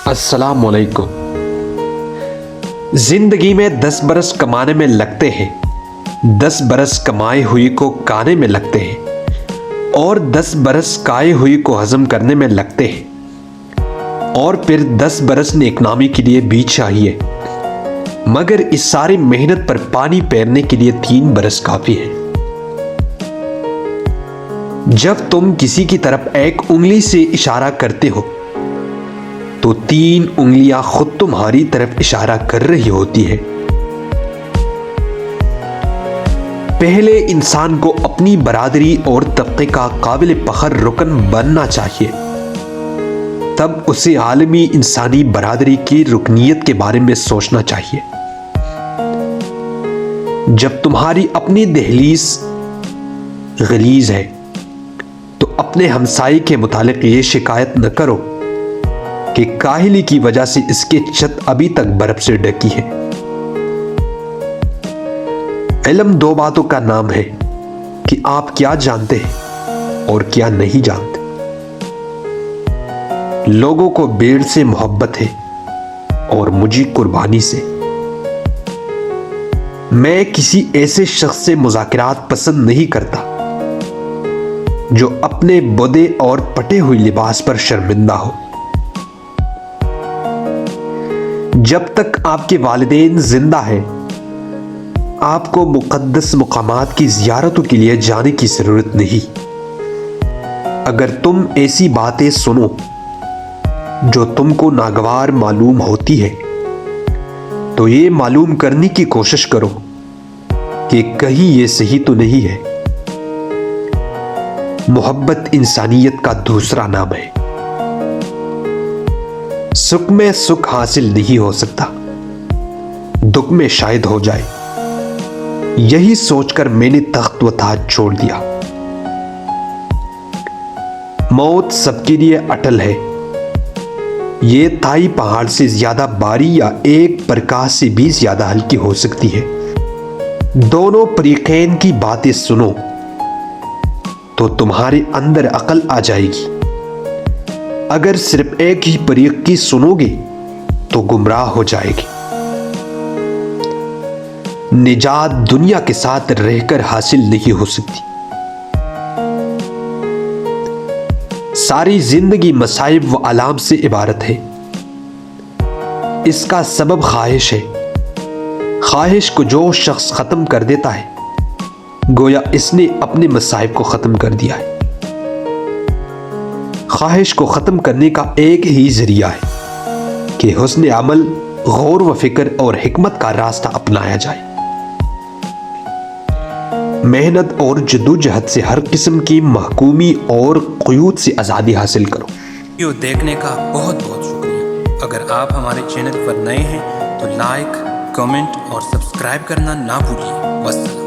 अस्सलाम वालेकुम। जिंदगी में 10 बरस कमाने में लगते हैं, 10 बरस कमाई हुई को खाने में लगते हैं और 10 बरस खाई हुई को हजम करने में लगते हैं और फिर 10 बरस नेकनामी के लिए भी चाहिए, मगर इस सारी मेहनत पर पानी फेरने के लिए 3 बरस काफी है। जब तुम किसी की तरफ एक उंगली से इशारा करते हो तो 3 उंगलियां खुद तुम्हारी तरफ इशारा कर रही होती है। पहले इंसान को अपनी बरादरी और तबके का काबिल फख्र रुकन बनना चाहिए, तब उसे आलमी इंसानी बरादरी की रुकनीयत के बारे में सोचना चाहिए। जब तुम्हारी अपनी दहलीज गलीज है तो अपने हमसाई के मुतालिक ये शिकायत न करो कि काहिली की वजह से इसके छत अभी तक बर्फ से ढकी है। इल्म 2 बातों का नाम है कि आप क्या जानते हैं और क्या नहीं जानते। लोगों को भीड़ से मोहब्बत है और मुझे कुर्बानी से। मैं किसी ऐसे शख्स से मुज़ाकरात पसंद नहीं करता जो अपने बुदे और पटे हुए लिबास पर शर्मिंदा हो। जब तक आपके वालिदैन जिंदा हैं, आपको मुक़द्दस मुकामात की ज़ियारतों के लिए जाने की ज़रूरत नहीं। अगर तुम ऐसी बातें सुनो जो तुमको नागवार मालूम होती है तो ये मालूम करने की कोशिश करो कि कहीं ये सही तो नहीं है। मोहब्बत इंसानियत का दूसरा नाम है। सुख में सुख हासिल नहीं हो सकता, दुख में शायद हो जाए। यही सोचकर मैंने तख्त व ताज छोड़ दिया। मौत सबके लिए अटल है। ये ताई पहाड़ से ज्यादा बारी या एक प्रकाश से भी ज्यादा हल्की हो सकती है। दोनों फरीकैन की बातें सुनो तो तुम्हारे अंदर अकल आ जाएगी। अगर सिर्फ एक ही फरीक की सुनोगे तो गुमराह हो जाएगी। निजात दुनिया के साथ रहकर हासिल नहीं हो सकती। सारी जिंदगी मसाइब व आलाम से इबारत है। इसका सबब ख्वाहिश है। ख्वाहिश को जो शख्स खत्म कर देता है, गोया इसने अपने मसाइब को खत्म कर दिया है। ख्वाहिश को खत्म करने का एक ही जरिया है कि हुस्न अमल, गौर व फिक्र और हिकमत का रास्ता अपनाया जाए। मेहनत और जद्दोजहद से हर किस्म की महकूमी और क़ुयूद से आज़ादी हासिल करो। वीडियो देखने का बहुत बहुत शुक्रिया। अगर आप हमारे चैनल पर नए हैं तो लाइक, कमेंट और सब्सक्राइब करना ना भूलिए। वस्सलाम।